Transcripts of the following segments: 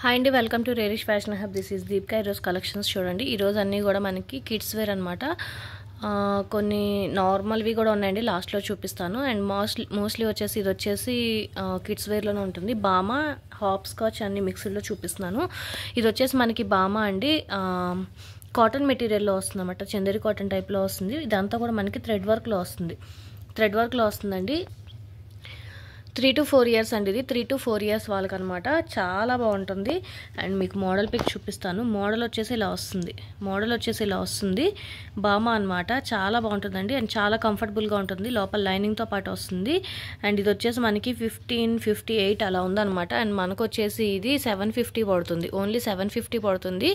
Hi అండి, welcome to Rarish fashion hub. This is Deepika. ఈరోజు collections చూడండి. ఈరోజు అన్నీ కూడా మనకి కిడ్స్ వేర్ అనమాట. కొన్ని నార్మల్వి కూడా ఉన్నాయండి, లాస్ట్లో చూపిస్తాను. అండ్ మోస్ట్లీ వచ్చేసి ఇది వచ్చేసి కిడ్స్ వేర్లోనే ఉంటుంది. బామా, హాప్ స్కాచ్ అన్ని మిక్స్డ్లో చూపిస్తున్నాను. ఇది వచ్చేసి మనకి బామా అండి, కాటన్ మెటీరియల్లో వస్తుంది అనమాట. చందేరి కాటన్ టైప్లో వస్తుంది. ఇదంతా కూడా మనకి థ్రెడ్ వర్క్లో వస్తుందండి. 3 to 4 years అండి. ఇది 3 to 4 years వాళ్ళకనమాట. చాలా బాగుంటుంది. అండ్ మీకు మోడల్ పిక్ చూపిస్తాను. మోడల్ వచ్చేసి ఇలా వస్తుంది. బామా అనమాట. చాలా బాగుంటుందండి. అండ్ చాలా కంఫర్టబుల్గా ఉంటుంది. లోపల లైనింగ్తో పాటు వస్తుంది. అండ్ ఇది వచ్చేసి మనకి 1558 అలా ఉందన్నమాట. అండ్ మనకు వచ్చేసి ఇది 750 పడుతుంది. ఓన్లీ 750 పడుతుంది.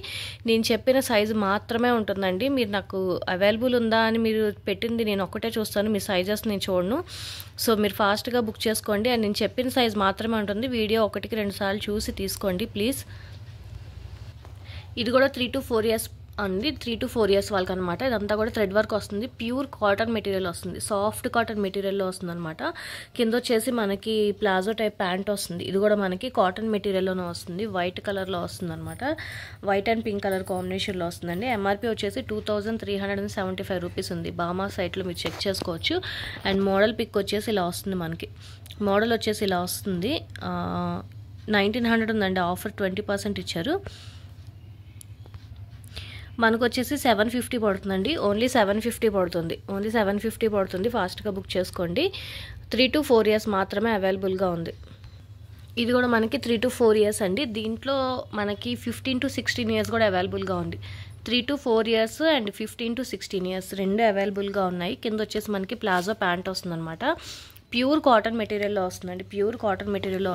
నేను చెప్పిన సైజు మాత్రమే ఉంటుందండి. మీరు నాకు అవైలబుల్ ఉందా అని మీరు పెట్టింది నేను ఒక్కటే చూస్తాను, మీ సైజెస్ నేను చూడను. సో మీరు ఫాస్ట్గా బుక్ చేసుకోండి. అండ్ నేను చెప్పిన సైజ్ మాత్రమే ఉంటుంది. వీడియో 1-2 సార్లు చూసి తీసుకోండి ప్లీజ్. ఇది కూడా 3 to 4 years అండి. 3 to 4 years వాళ్ళకి అనమాట. ఇదంతా కూడా థ్రెడ్ వర్క్ వస్తుంది. ప్యూర్ కాటన్ మెటీరియల్ వస్తుంది. సాఫ్ట్ కాటన్ మెటీరియల్లో వస్తుంది అనమాట. కింద వచ్చేసి మనకి ప్లాజో టైప్ ప్యాంట్ వస్తుంది. ఇది కూడా మనకి కాటన్ మెటీరియల్లోనే వస్తుంది. వైట్ కలర్లో వస్తుంది అనమాట. వైట్ అండ్ పింక్ కలర్ కాంబినేషన్లో వస్తుందండి. ఎంఆర్పి వచ్చేసి 2375 రూపీస్ ఉంది. బామా సైట్లో మీరు చెక్ చేసుకోవచ్చు. అండ్ మోడల్ పిక్ వచ్చేసి ఇలా వస్తుంది మనకి. మోడల్ వచ్చేసి ఇలా వస్తుంది. 1900 ఉందండి. ఆఫర్ 20% ఇచ్చారు. మనకు వచ్చేసి 750 పడుతుందండి. ఓన్లీ 750 పడుతుంది. ఫాస్ట్గా బుక్ చేసుకోండి. 3 to 4 years మాత్రమే అవైలబుల్గా ఉంది. ఇది కూడా మనకి 3 to 4 years అండి. దీంట్లో మనకి 15 to 16 years కూడా అవైలబుల్గా ఉంది. 3 to 4 years and 15 to 16 years రెండు అవైలబుల్గా ఉన్నాయి. కింద వచ్చేసి మనకి ప్లాజో ప్యాంట్ వస్తుందన్నమాట. ప్యూర్ కాటన్ మెటీరియల్లో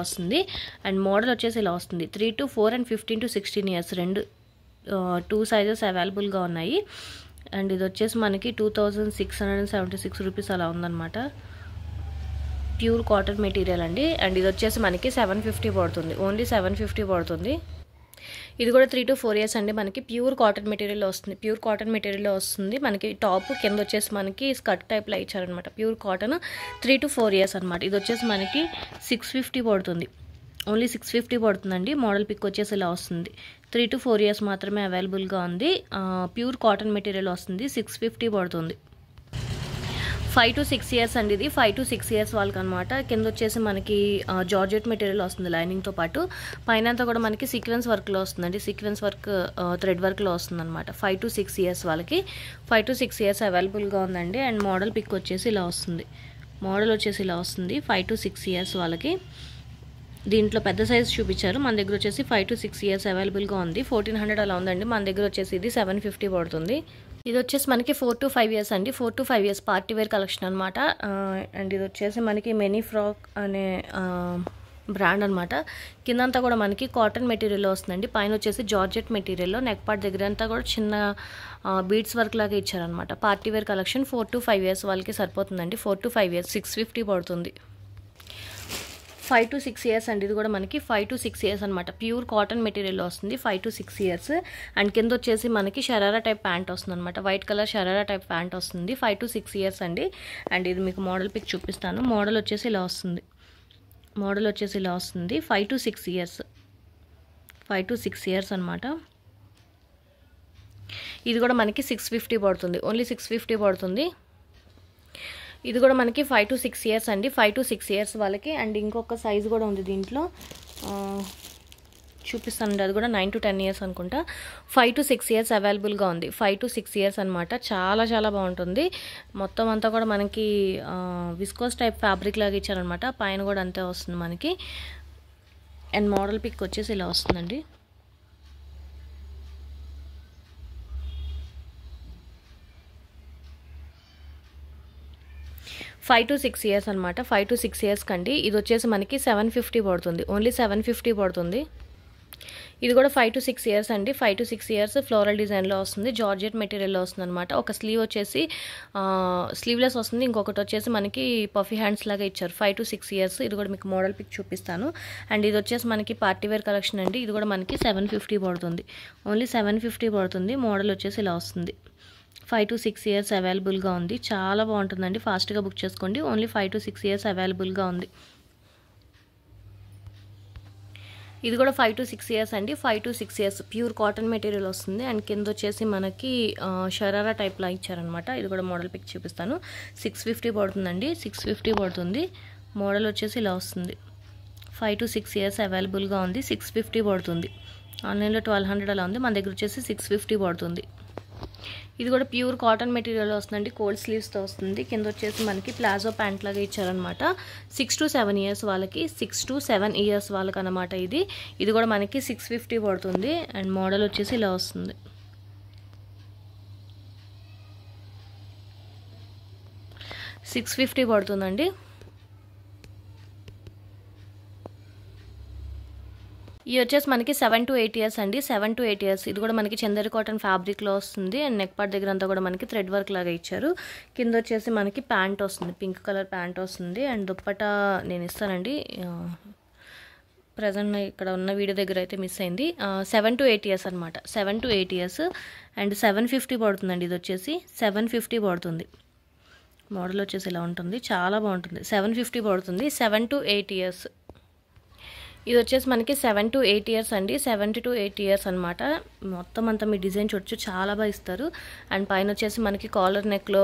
వస్తుంది. అండ్ మోడల్ వచ్చేసి ఇలా వస్తుంది. 3 to 4 అండ్ 15 to 16 years రెండు 2 సైజెస్ అవైలబుల్గా ఉన్నాయి. అండ్ ఇది వచ్చేసి మనకి 2676 రూపీస్ అలా ఉందన్నమాట. ప్యూర్ కాటన్ మెటీరియల్ అండి. అండ్ ఇది వచ్చేసి మనకి 750 పడుతుంది. ఓన్లీ 750 పడుతుంది. ఇది కూడా 3 to 4 years అండి. మనకి ప్యూర్ కాటన్ మెటీరియల్లో వస్తుంది. మనకి టాప్ కింద వచ్చేసి మనకి స్కర్ట్ టైప్లో ఇచ్చారనమాట. ప్యూర్ కాటన్ 3 to 4 years అనమాట. ఇది వచ్చేసి మనకి 650 పడుతుంది. ఓన్లీ 650 పడుతుందండి. మోడల్ పిక్ వచ్చేసి ఇలా వస్తుంది. 3 to 4 years మాత్రమే అవైలబుల్గా ఉంది. ప్యూర్ కాటన్ మెటీరియల్ వస్తుంది. 650 పడుతుంది. 5 to 6 years అండి. ఇది 5 to 6 years వాళ్ళకి అనమాట. కింద వచ్చేసి మనకి జార్జెట్ మెటీరియల్ వస్తుంది లైనింగ్తో పాటు. పైన అంతా కూడా మనకి సీక్వెన్స్ వర్క్లో వస్తుందండి. సీక్వెన్స్ వర్క్ థ్రెడ్ వర్క్లో వస్తుంది అనమాట. 5 to 6 years వాళ్ళకి 5 to 6 years అవైలబుల్గా ఉందండి. అండ్ మోడల్ పిక్ వచ్చేసి ఇలా వస్తుంది. 5 to 6 years వాళ్ళకి. దీంట్లో పెద్ద సైజ్ చూపించారు. మన దగ్గర వచ్చేసి 5 to 6 years అవైలబుల్గా ఉంది. 1400 అలా ఉందండి. మన దగ్గర వచ్చేసి ఇది 750 పడుతుంది. ఇది వచ్చేసి మనకి 4 to 5 years అండి. 4 to 5 years party wear collection అనమాట. అండ్ ఇది వచ్చేసి మనకి మెనీ ఫ్రాక్ అనే బ్రాండ్ అనమాట. కిందంతా కూడా మనకి కాటన్ మెటీరియల్లో వస్తుందండి. పైన వచ్చేసి జార్జెట్ మెటీరియల్లో నెక్ పార్ట్ దగ్గర అంతా కూడా చిన్న బీడ్స్ వర్క్ లాగా ఇచ్చారనమాట. Party wear collection 4 to 5 years వాళ్ళకి సరిపోతుందండి. 4 to 5 years 650 పడుతుంది. 5 to 6 years అండి. ఇది కూడా మనకి 5 to 6 years అనమాట. ప్యూర్ కాటన్ మెటీరియల్లో వస్తుంది. 5 to 6 years. అండ్ కింద వచ్చేసి మనకి షరారా టైప్ ప్యాంట్ వస్తుంది అనమాట. White colour sharara type pant వస్తుంది. 5 to 6 years అండి. అండ్ ఇది మీకు మోడల్ పిక్ చూపిస్తాను. మోడల్ వచ్చేసి ఇలా వస్తుంది. 5 to 6 years అనమాట. ఇది కూడా మనకి 650 పడుతుంది. ఓన్లీ 650 పడుతుంది. ఇది కూడా మనకి 5 to 6 years అండి. 5 to 6 years వాళ్ళకి. అండ్ ఇంకొక సైజు కూడా ఉంది దీంట్లో, చూపిస్తానండి. అది కూడా 9 to 10 years అనుకుంటా. 5 to 6 years అవైలబుల్గా ఉంది. 5 to 6 years అనమాట. చాలా చాలా బాగుంటుంది. మొత్తం అంతా కూడా మనకి విస్కోస్ టైప్ ఫ్యాబ్రిక్ లాగా ఇచ్చారనమాట. పైన కూడా అంతే వస్తుంది మనకి. అండ్ మోడల్ పిక్ వచ్చేసి ఇలా వస్తుందండి. 5 to 6 years అనమాట. 5 to 6 years కండి. ఇది వచ్చేసి మనకి 750 పడుతుంది. ఓన్లీ 750 పడుతుంది. ఇది కూడా 5 to 6 years అండి. 5 to 6 years ఫ్లోరల్ డిజైన్లో వస్తుంది. జార్జెట్ మెటీరియల్లో వస్తుంది అనమాట. ఒక స్లీవ్ వచ్చేసి స్లీవ్లెస్ వస్తుంది. ఇంకొకటి వచ్చేసి మనకి పఫీ హ్యాండ్స్ లాగా ఇచ్చారు. 5 to 6 years. ఇది కూడా మీకు మోడల్ పిక్ చూపిస్తాను. అండ్ ఇది వచ్చేసి మనకి పార్టీ వేర్ కలెక్షన్ అండి. ఇది కూడా మనకి 750 పడుతుంది. ఓన్లీ 750 పడుతుంది. మోడల్ వచ్చేసి ఇలా వస్తుంది. 5 to 6 years అవైలబుల్గా ఉంది. చాలా బాగుంటుందండి. ఫాస్ట్గా బుక్ చేసుకోండి. ఓన్లీ 5 to 6 years అవైలబుల్గా ఉంది. ఇది కూడా 5 to 6 ఇయర్స్ అండి. 5 to 6 years pure cotton material వస్తుంది. అండ్ కింద వచ్చేసి మనకి షరారా టైప్లా ఇచ్చారనమాట. ఇది కూడా మోడల్ పిక్ చూపిస్తాను. 650 పడుతుందండి. 650 పడుతుంది. మోడల్ వచ్చేసి ఇలా వస్తుంది. 5 to 6 ఇయర్స్ అవైలబుల్గా ఉంది. 650 పడుతుంది. ఆన్లైన్లో 1200 అలా ఉంది. మన దగ్గర వచ్చేసి 650 పడుతుంది. ఇది కూడా ప్యూర్ కాటన్ మెటీరియల్ వస్తుందండి. కోల్డ్ స్లీవ్స్తో వస్తుంది. కింద వచ్చేసి మనకి ప్లాజో ప్యాంట్ లాగా ఇచ్చారనమాట. 6 to 7 ఇయర్స్ వాళ్ళకి, 6 to 7 ఇయర్స్ వాళ్ళకి అనమాట. ఇది కూడా మనకి 650 పడుతుంది. అండ్ మోడల్ వచ్చేసి ఇలా వస్తుంది. $650 పడుతుందండి. ఇది వచ్చేసి మనకి 7 to 8 ఇయర్స్ అండి. 7 to 8 ఇయర్స్. ఇది కూడా మనకి చందేరి కాటన్ ఫ్యాబ్రిక్లో వస్తుంది. అండ్ నెక్ పార్ట్ దగ్గర అంతా కూడా మనకి థ్రెడ్ వర్క్ లాగా ఇచ్చారు. కింద వచ్చేసి మనకి ప్యాంట్ వస్తుంది. పింక్ కలర్ ప్యాంట్ వస్తుంది. అండ్ దుప్పటా నేను ఇస్తానండి. ప్రజెంట్ ఇక్కడ ఉన్న వీడియో దగ్గర అయితే మిస్ అయింది. 7 to 8 ఇయర్స్ అనమాట. 7 to 8 ఇయర్స్. అండ్ 750 పడుతుందండి. ఇది వచ్చేసి 750 పడుతుంది. మోడల్ వచ్చేసి ఇలా ఉంటుంది. చాలా బాగుంటుంది. 750 పడుతుంది. 7 to 8 ఇయర్స్. ఇది వచ్చేసి మనకి 7 to 8 ఇయర్స్ అండి. 7 to 8 ఇయర్స్ అనమాట. మొత్తం అంతా మీ డిజైన్ చూడొచ్చు. చాలా బాగా ఇస్తారు. అండ్ పైన వచ్చేసి మనకి కాలర్ నెక్లో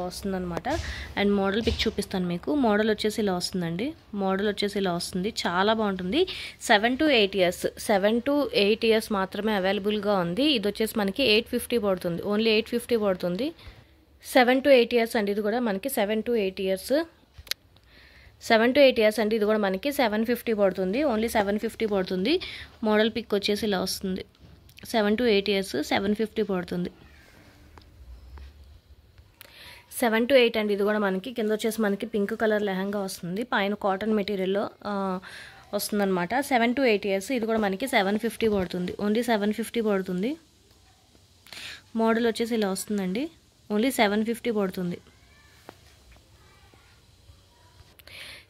వస్తుందన్నమాట. అండ్ మోడల్ పిక్ చూపిస్తాను మీకు. మోడల్ వచ్చేసి ఇలా వస్తుందండి. మోడల్ వచ్చేసి ఇలా వస్తుంది. చాలా బాగుంటుంది. 7 to 8 ఇయర్స్. 7 to 8 ఇయర్స్ మాత్రమే అవైలబుల్గా ఉంది. ఇది వచ్చేసి మనకి 850 పడుతుంది. ఓన్లీ 850 పడుతుంది. 7 to 8 ఇయర్స్ అండి. ఇది కూడా మనకి 7 to 8 ఇయర్స్. 7 to 8 ఇయర్స్ అండి. ఇది కూడా మనకి 750 పడుతుంది. ఓన్లీ 750 పడుతుంది. మోడల్ పిక్ వచ్చేసి ఇలా వస్తుంది. 7 to 8 ఇయర్స్ 750 పడుతుంది. 7 to 8 అండి. ఇది కూడా మనకి కింద వచ్చేసి మనకి పింక్ కలర్ లెహంగా వస్తుంది. పైన కాటన్ మెటీరియల్లో వస్తుందన్నమాట. 7 to 8 ఇయర్స్. ఇది కూడా మనకి 750 పడుతుంది. ఓన్లీ 750 పడుతుంది. మోడల్ వచ్చేసి ఇలా వస్తుందండి. ఓన్లీ 750 పడుతుంది.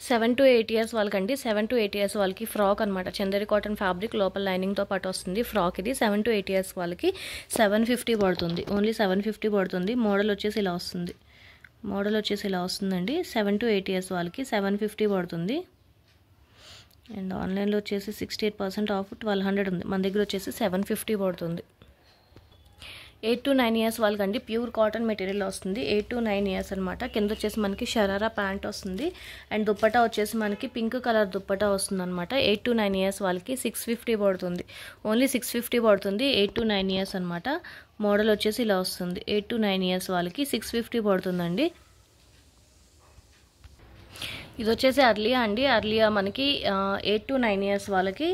7 to 8 ఇయర్స్ వాళ్ళకండి. 7 to 8 ఇయర్స్ వాళ్ళకి ఫ్రాక్ అనమాట. చందేరి కాటన్ ఫ్యాబ్రిక్ లోపల లైనింగ్తో పాటు వస్తుంది ఫ్రాక్. ఇది 7 to 8 ఇయర్స్ వాళ్ళకి 750 పడుతుంది. ఓన్లీ 750 పడుతుంది. మోడల్ వచ్చేసి ఇలా వస్తుంది. మోడల్ వచ్చేసి ఇలా వస్తుందండి. 7 to 8 ఇయర్స్ వాళ్ళకి 750 పడుతుంది. అండ్ ఆన్లైన్లో వచ్చేసి 68% ఆఫ్ 1200 ఉంది. మన దగ్గర వచ్చేసి 750 పడుతుంది. 8 to 9 ఇయర్స్ వాళ్ళకండి. ప్యూర్ కాటన్ మెటీరియల్ వస్తుంది. 8 to 9 ఇయర్స్ అనమాట. కింద వచ్చేసి మనకి షరారా ప్యాంట్ వస్తుంది. అండ్ దుప్పటా వచ్చేసి మనకి పింక్ కలర్ దుప్పటా వస్తుంది అనమాట. 8 to 9 ఇయర్స్ వాళ్ళకి 650 పడుతుంది. ఓన్లీ 650 పడుతుంది. 8 to 9 ఇయర్స్ అనమాట. మోడల్ వచ్చేసి ఇలా వస్తుంది. 8 to 9 ఇయర్స్ వాళ్ళకి 650 పడుతుందండి. ఇది వచ్చేసి అర్లియా అండి. అర్లియా మనకి 8 to 9 ఇయర్స్ వాళ్ళకి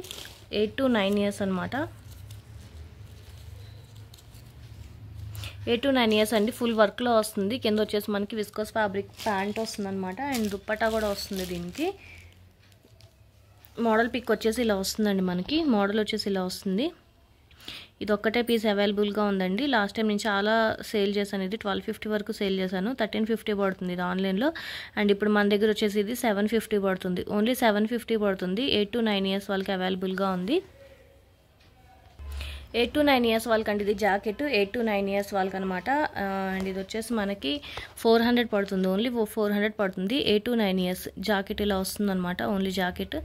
8 to 9 ఇయర్స్ అనమాట. 8 to 9 ఇయర్స్ అండి. ఫుల్ వర్క్లో వస్తుంది. కింద వచ్చేసి మనకి విస్కోస్ ఫ్యాబ్రిక్ ప్యాంట్ వస్తుంది అనమాట. అండ్ దుప్పటా కూడా వస్తుంది దీనికి. మోడల్ పిక్ వచ్చేసి ఇలా వస్తుందండి మనకి. మోడల్ వచ్చేసి ఇలా వస్తుంది. ఇది ఒక్కటే పీస్ అవైలబుల్గా ఉందండి. లాస్ట్ టైం నేను చాలా సేల్ చేశాను. ఇది 1250 వరకు సేల్ చేశాను. 1350 పడుతుంది ఇది ఆన్లైన్లో. అండ్ ఇప్పుడు మన దగ్గర వచ్చేసి ఇది 750 పడుతుంది. ఓన్లీ 750 పడుతుంది. 8 to 9 ఇయర్స్ వాళ్ళకి అవైలబుల్గా ఉంది. 8 to 9 ఇయర్స్ వాళ్ళకండి. ఇది జాకెట్ 8 to 9 ఇయర్స్ వాళ్ళకి అనమాట. అండ్ ఇది వచ్చేసి మనకి 400 పడుతుంది. ఓన్లీ 400 పడుతుంది. 8 to 9 ఇయర్స్ జాకెట్ ఇలా వస్తుంది అనమాట. ఓన్లీ జాకెట్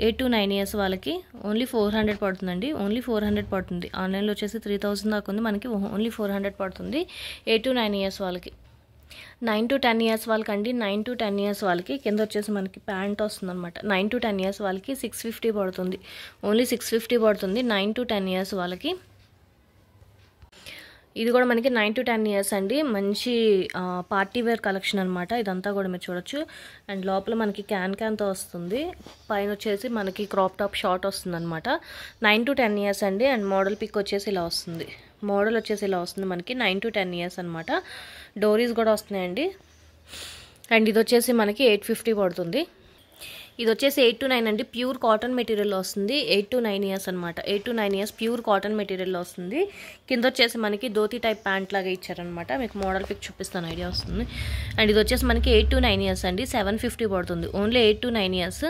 8 to 9 ఇయర్స్ వాళ్ళకి ఓన్లీ 400 పడుతుందండి. ఓన్లీ 400 పడుతుంది. ఆన్లైన్లో వచ్చేసి 3000 దాకా ఉంది. మనకి ఓన్లీ 400 పడుతుంది. 8 to 9 ఇయర్స్ వాళ్ళకి. 9 to 10 ఇయర్స్ వాళ్ళకండి. 9 to 10 ఇయర్స్ వాళ్ళకి కింద వచ్చేసి మనకి ప్యాంట్ వస్తుంది అనమాట. 9 to 10 ఇయర్స్ వాళ్ళకి 650 పడుతుంది. ఓన్లీ 650 పడుతుంది. 9 to 10 ఇయర్స్ వాళ్ళకి. ఇది కూడా మనకి 9 to 10 ఇయర్స్ అండి. మంచి పార్టీ వేర్ కలెక్షన్ అనమాట. ఇదంతా కూడా మీరు చూడొచ్చు. అండ్ లోపల మనకి క్యాన్తో వస్తుంది. పైన వచ్చేసి మనకి క్రాప్ టాప్ షార్ట్ వస్తుంది అనమాట. 9 to 10 ఇయర్స్ అండి. అండ్ మోడల్ పిక్ వచ్చేసి ఇలా వస్తుంది. మోడల్ వచ్చేసి ఇలా వస్తుంది మనకి. 9 to 10 ఇయర్స్ అనమాట. డోరీస్ కూడా వస్తున్నాయండి. అండ్ ఇది వచ్చేసి మనకి 850 పడుతుంది. ఇది వచ్చేసి 8 to 9 అండి. ప్యూర్ కాటన్ మెటీరియల్ వస్తుంది. 8 to 9 ఇయర్స్ అనమాట. 8 to 9 years pure cotton material వస్తుంది. కింద వచ్చేసి మనకి ధోతి టైప్ ప్యాంట్ లాగా ఇచ్చారనమాట. మీకు మోడల్ పిక్ చూపిస్తాను, ఐడియా వస్తుంది. అండ్ ఇది వచ్చేసి మనకి 8 to 9 ఇయర్స్ అండి. 750 పడుతుంది. Only 8 to 9 years.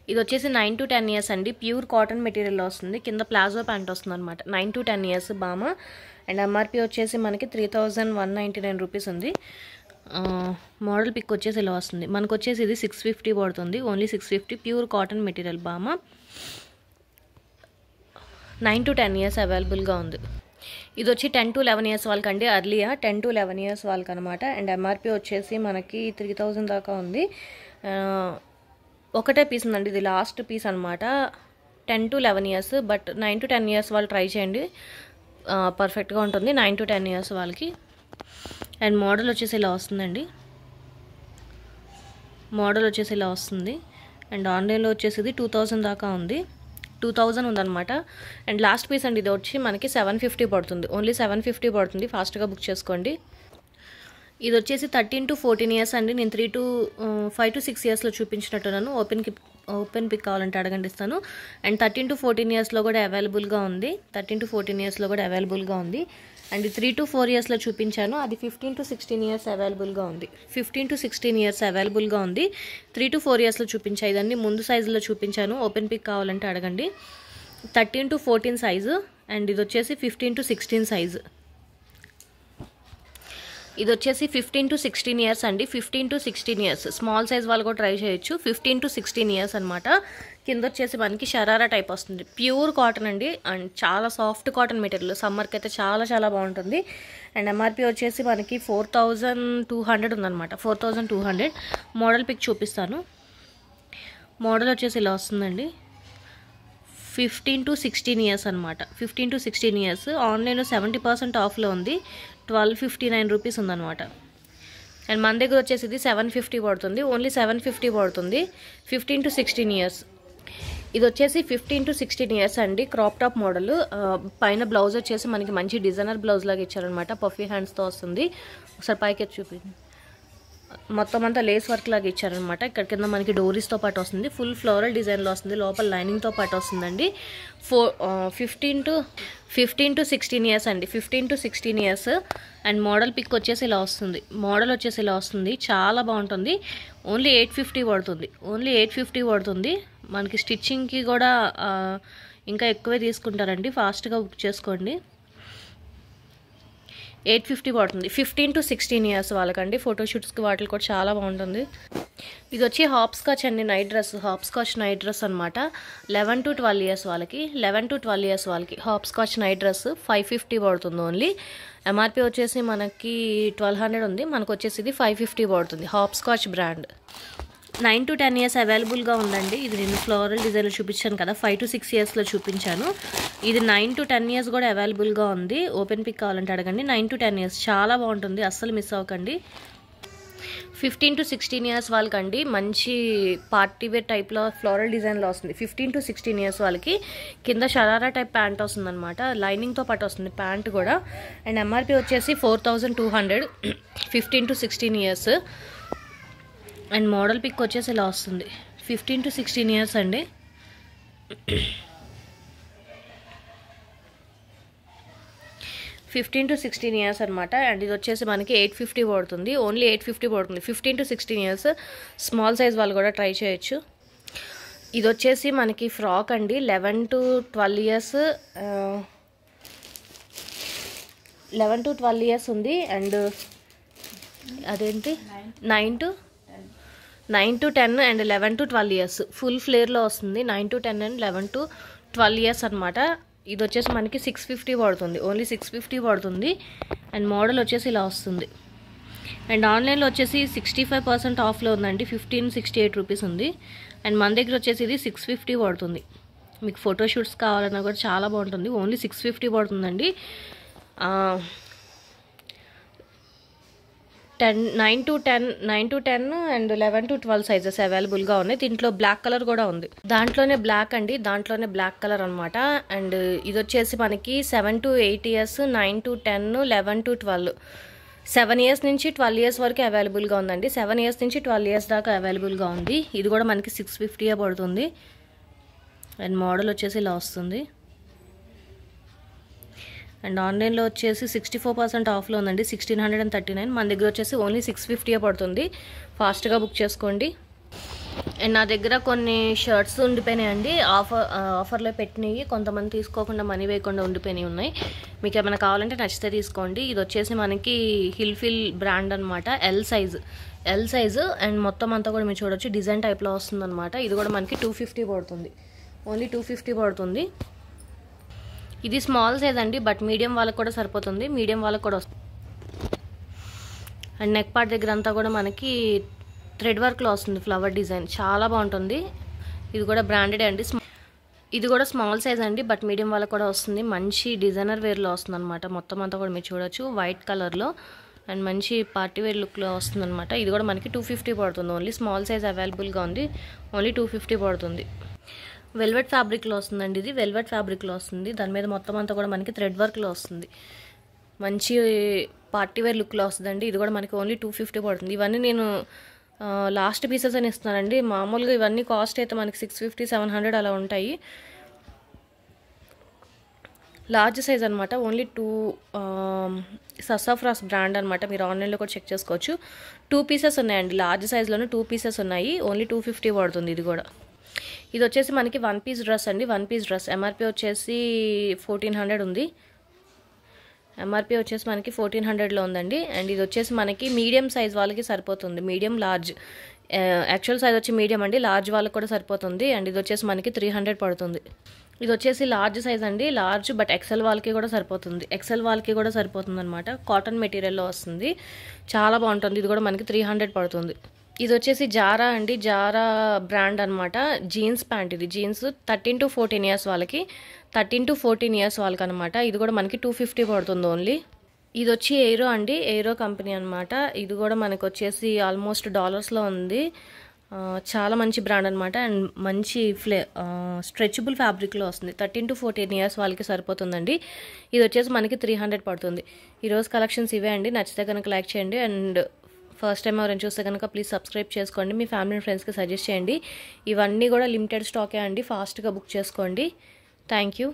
ఇది వచ్చేసి 9 to 10 years అండి. ప్యూర్ కాటన్ మెటీరియల్లో వస్తుంది. కింద ప్లాజో ప్యాంట్ వస్తుంది అనమాట. 9 to 10 years బామా. అండ్ ఎంఆర్పి వచ్చేసి మనకి 3199 రూపీస్ ఉంది. మోడల్ పిక్ వచ్చేసి ఇలా వస్తుంది. మనకు వచ్చేసి ఇది 650 పడుతుంది. ఓన్లీ 650 ప్యూర్ కాటన్ మెటీరియల్ బామా. 9 to 10 years అవైలబుల్గా ఉంది. ఇది వచ్చి 10 to 11 years వాళ్ళకండి. Aurelia 10 to 11 years వాళ్ళకి అనమాట. అండ్ ఎంఆర్పి వచ్చేసి మనకి 3000 దాకా ఉంది. ఒకటే పీస్ ఉందండి, ఇది లాస్ట్ పీస్ అనమాట. 10 to 11 years, but 9 to 10 years వాళ్ళు ట్రై చేయండి, పర్ఫెక్ట్గా ఉంటుంది 9 to 10 years వాళ్ళకి. అండ్ మోడల్ వచ్చేసి ఇలా వస్తుందండి. మోడల్ వచ్చేసి ఇలా వస్తుంది. అండ్ ఆన్లైన్లో వచ్చేసి ఇది 2000 దాకా ఉంది. 2000 ఉందన్నమాట. అండ్ లాస్ట్ పీస్ అండి, ఇది వచ్చి మనకి 750 పడుతుంది. ఓన్లీ 750 పడుతుంది. ఫాస్ట్గా బుక్ చేసుకోండి. ఇది వచ్చేసి 13 to 14 years అండి. నేను 5 to 6 yearsలో చూపించినట్టున్నాను. ఓపెన్ పిక్ కావాలంటే అడగండి, ఇస్తాను. అండ్ 13 to 14 yearsలో కూడా అవైలబుల్గా ఉంది. 13 to 14 yearsలో కూడా అవైలబుల్గా ఉంది. అండ్ 3 to 4 yearsలో చూపించాను, అది 15 to 16 years అవైలబుల్గా ఉంది. 15 to 16 years అవైలబుల్గా ఉంది. 3 to 4 yearsలో చూపించాయి. ఇదన్నీ ముందు సైజులో చూపించాను. ఓపెన్ పిక్ కావాలంటే అడగండి. 13 to 14 సైజు. అండ్ ఇది వచ్చేసి 15 to 16 సైజు. ఇది వచ్చేసి 15 to 16 years అండి. 15 to 16 years స్మాల్ సైజ్ వాళ్ళు కూడా ట్రై చేయొచ్చు. 15 to 16 years అనమాట. కింద వచ్చేసి మనకి షరారా టైప్ వస్తుంది. ప్యూర్ కాటన్ అండి. అండ్ చాలా సాఫ్ట్ కాటన్ మెటీరియల్. సమ్మర్కి అయితే చాలా చాలా బాగుంటుంది. అండ్ ఎంఆర్పి వచ్చేసి మనకి 4200 ఉందన్నమాట. 4200. మోడల్ పిక్ చూపిస్తాను. మోడల్ వచ్చేసి ఇలా వస్తుందండి. 15 to 16 years అనమాట. 15 to 16 years. ఆన్లైన్లో 70% ఆఫ్లో ఉంది. 1259 రూపీస్ ఉందన్నమాట. అండ్ మన దగ్గర వచ్చేసి ఇది 750 పడుతుంది. ఓన్లీ 750 పడుతుంది. 15 to 16 years. ఇది వచ్చేసి 15 to 16 years అండి. Crop top model. పైన బ్లౌజ్ వచ్చేసి మనకి మంచి డిజైనర్ బ్లౌజ్ లాగా ఇచ్చారనమాట. పఫీ హ్యాండ్స్తో వస్తుంది. ఒకసారి పైకి చూపించండి. మొత్తం అంతా లేస్ వర్క్ లాగా ఇచ్చారనమాట. ఇక్కడ కింద మనకి డోరీస్తో పాటు వస్తుంది. ఫుల్ ఫ్లోరల్ డిజైన్లో వస్తుంది. లోపల లైనింగ్తో పాటు వస్తుందండి. 15 to 16 years అండి. 15 to 16 years. And model pic వచ్చేసి ఇలా వస్తుంది. మోడల్ వచ్చేసి ఇలా వస్తుంది. చాలా బాగుంటుంది. ఓన్లీ 850 పడుతుంది. ఓన్లీ 850 పడుతుంది. మనకి స్టిచ్చింగ్కి కూడా ఇంకా ఎక్కువే తీసుకుంటారండి. ఫాస్ట్గా బుక్ చేసుకోండి. 850 పడుతుంది. 15 to 16 years వాళ్ళకండి. ఫోటోషూట్స్కి వాటికి కూడా చాలా బాగుంటుంది. ఇది వచ్చి హాప్ స్కాచ్ అండి. Night dress. Hop scotch night dress అనమాట. 11 to 12 years వాళ్ళకి. 11 to 12 years వాళ్ళకి హాప్ స్కాచ్ నైట్ డ్రెస్ 550 పడుతుంది ఓన్లీ. ఎంఆర్పి వచ్చేసి మనకి 1200 ఉంది. మనకు వచ్చేసి ఇది 550 పడుతుంది. Hop scotch brand. 9 to 10 years అవైలబుల్గా ఉందండి. ఇది నేను ఫ్లోరల్ డిజైన్లో చూపించాను కదా. 5 to 6 yearsలో చూపించాను. ఇది 9 to 10 years కూడా అవైలబుల్గా ఉంది. ఓపెన్ పిక్ కావాలంటే అడగండి. 9 to 10 years చాలా బాగుంటుంది. అస్సలు మిస్ అవ్వకండి. 15 to 16 years వాళ్ళకండి. మంచి పార్టీ వేర్ టైప్లో ఫ్లోరల్ డిజైన్లో వస్తుంది. 15 to 16 years వాళ్ళకి. కింద షరారా టైప్ ప్యాంట్ వస్తుంది అనమాట. లైనింగ్తో పాటు వస్తుంది ప్యాంట్ కూడా. అండ్ ఎంఆర్పి వచ్చేసి 4200. 15 to 16 years. And model pic వచ్చేసి ఇలా వస్తుంది. 15 to 16 years అండి. ఫిఫ్టీన్ టు 16 years అనమాట. అండ్ ఇది వచ్చేసి మనకి 850 పడుతుంది. ఓన్లీ 850 పడుతుంది. 15 to 16 years. స్మాల్ సైజ్ వాళ్ళు కూడా ట్రై చేయొచ్చు. ఇది వచ్చేసి మనకి ఫ్రాక్ అండి. 11 to 12 years. 11 to 12 years ఉంది. అండ్ అదేంటి 9 to 10 and 11 to 12 years. Full ఫ్లేర్లో వస్తుంది. 9 to 10 అండ్ 11 to 12 years అనమాట. ఇది వచ్చేసి మనకి 650 పడుతుంది. ఓన్లీ 650 పడుతుంది. అండ్ మోడల్ వచ్చేసి ఇలా వస్తుంది. అండ్ ఆన్లైన్లో వచ్చేసి 65% ఆఫ్లో ఉందండి. 1568 రూపీస్ ఉంది. అండ్ మన దగ్గర వచ్చేసి ఇది 650 పడుతుంది. మీకు ఫోటోషూట్స్ కావాలన్నా కూడా చాలా బాగుంటుంది. ఓన్లీ 650 పడుతుందండి. 9 to 10 అండ్ 11 to 12 సైజెస్ అవైలబుల్గా ఉన్నాయి. దీంట్లో బ్లాక్ కలర్ కూడా ఉంది. దాంట్లోనే బ్లాక్ అండి. దాంట్లోనే బ్లాక్ కలర్ అనమాట. అండ్ ఇది వచ్చేసి మనకి 7 to 8 years, 9 to 10, 11 to 12. 7 years నుంచి 12 years వరకు అవైలబుల్గా ఉందండి. 7 years నుంచి 12 years దాకా అవైలబుల్గా ఉంది. ఇది కూడా మనకి 650 పడుతుంది. అండ్ మోడల్ వచ్చేసి ఇలా వస్తుంది. అండ్ ఆన్లైన్లో వచ్చేసి 64% ఆఫ్లో ఉందండి. 1639. మన దగ్గర వచ్చేసి ఓన్లీ 650 పడుతుంది. ఫాస్ట్గా బుక్ చేసుకోండి. అండ్ నా దగ్గర కొన్ని షర్ట్స్ ఉండిపోయినాయండి, ఆఫర్లో పెట్టినవి, కొంతమంది తీసుకోకుండా మనీ వేయకుండా ఉండిపోయినవి ఉన్నాయి. మీకు ఏమైనా కావాలంటే నచ్చితే తీసుకోండి. ఇది వచ్చేసి మనకి హిల్ఫిల్ బ్రాండ్ అనమాట, ఎల్ సైజు అండ్ మొత్తం అంతా కూడా మీరు చూడొచ్చు డిజైన్ టైప్లో వస్తుందన్నమాట. ఇది కూడా మనకి 250 పడుతుంది, ఓన్లీ 250 పడుతుంది. ఇది స్మాల్ సైజ్ అండి, బట్ మీడియం వాళ్ళకి కూడా సరిపోతుంది, మీడియం వాళ్ళకి కూడా వస్తుంది. అండ్ నెక్ పార్ట్ దగ్గర అంతా కూడా మనకి థ్రెడ్ వర్క్లో వస్తుంది, ఫ్లవర్ డిజైన్ చాలా బాగుంటుంది. ఇది కూడా బ్రాండెడ్ అండి, ఇది కూడా స్మాల్ సైజ్ అండి, బట్ మీడియం వాళ్ళకి కూడా వస్తుంది. మంచి డిజైనర్ వేర్లో వస్తుంది అనమాట. మొత్తం అంతా కూడా మీరు చూడొచ్చు వైట్ కలర్లో అండ్ మంచి పార్టీ వేర్ లుక్లో వస్తుంది అనమాట. ఇది కూడా మనకి 250 పడుతుంది, ఓన్లీ స్మాల్ సైజ్ అవైలబుల్గా ఉంది, ఓన్లీ 250 పడుతుంది. వెల్వెట్ ఫ్యాబ్రిక్లో వస్తుందండి, ఇది వెల్వెట్ ఫ్యాబ్రిక్లో వస్తుంది. దాని మీద మొత్తం అంతా కూడా మనకి థ్రెడ్ వర్క్లో వస్తుంది, మంచి పార్టీ వేర్ లుక్లో వస్తుందండి. ఇది కూడా మనకి ఓన్లీ 250 పడుతుంది. ఇవన్నీ నేను లాస్ట్ పీసెస్ అని ఇస్తున్నానండి, మామూలుగా ఇవన్నీ కాస్ట్ అయితే మనకి 650-700 అలా ఉంటాయి. లార్జ్ సైజ్ అనమాట, ఓన్లీ 2 ససాఫ్రాస్ బ్రాండ్ అనమాట. మీరు ఆన్లైన్లో కూడా చెక్ చేసుకోవచ్చు. 2 పీసెస్ ఉన్నాయండి, లార్జ్ సైజ్లోనే 2 పీసెస్ ఉన్నాయి, ఓన్లీ 250 పడుతుంది. ఇది కూడా ఇది వచ్చేసి మనకి 1 పీస్ డ్రెస్ అండి, 1 పీస్ డ్రెస్. ఎంఆర్పి వచ్చేసి 1400 ఉంది, ఎంఆర్పి వచ్చేసి మనకి 1400లో ఉందండి. అండ్ ఇది వచ్చేసి మనకి మీడియం సైజ్ వాళ్ళకి సరిపోతుంది, మీడియం లార్జ్. యాక్చువల్ సైజ్ వచ్చి మీడియం అండి, లార్జ్ వాళ్ళకి కూడా సరిపోతుంది. అండ్ ఇది వచ్చేసి మనకి 300 పడుతుంది. ఇది వచ్చేసి లార్జ్ సైజ్ అండి, లార్జ్ బట్ ఎక్సెల్ వాళ్ళకి కూడా సరిపోతుంది, ఎక్సెల్ వాళ్ళకి కూడా సరిపోతుంది అనమాట. కాటన్ మెటీరియల్లో వస్తుంది, చాలా బాగుంటుంది. ఇది కూడా మనకి 300 పడుతుంది. ఇది వచ్చేసి జారా అండి, జారా బ్రాండ్ అనమాట. జీన్స్ ప్యాంట్, ఇది జీన్స్ 13 to 14 ఇయర్స్ వాళ్ళకి, 13 to 14 ఇయర్స్ వాళ్ళకి అనమాట. ఇది కూడా మనకి 250 పడుతుంది ఓన్లీ. ఇది వచ్చి ఎయిరో అండి, ఎయిరో కంపెనీ అనమాట. ఇది కూడా మనకు వచ్చేసి ఆల్మోస్ట్ డాలర్స్లో ఉంది, చాలా మంచి బ్రాండ్ అనమాట. అండ్ మంచి స్ట్రెచబుల్ ఫ్యాబ్రిక్లో వస్తుంది, 13 to 14 ఇయర్స్ వాళ్ళకి సరిపోతుందండి. ఇది వచ్చేసి మనకి 300 పడుతుంది. ఈరోజు కలెక్షన్స్ ఇవే అండి, నచ్చితే కనుక లైక్ చేయండి. అండ్ ఫస్ట్ టైం ఎవరైనా చూస్తే కనుక ప్లీజ్ సబ్స్క్రైబ్ చేసుకోండి, మీ ఫ్యామిలీ అండ్ ఫ్రెండ్స్కి సజెస్ట్ చేయండి. ఇవన్నీ కూడా లిమిటెడ్ స్టాకే అండి, ఫాస్ట్గా బుక్ చేసుకోండి. Thank you.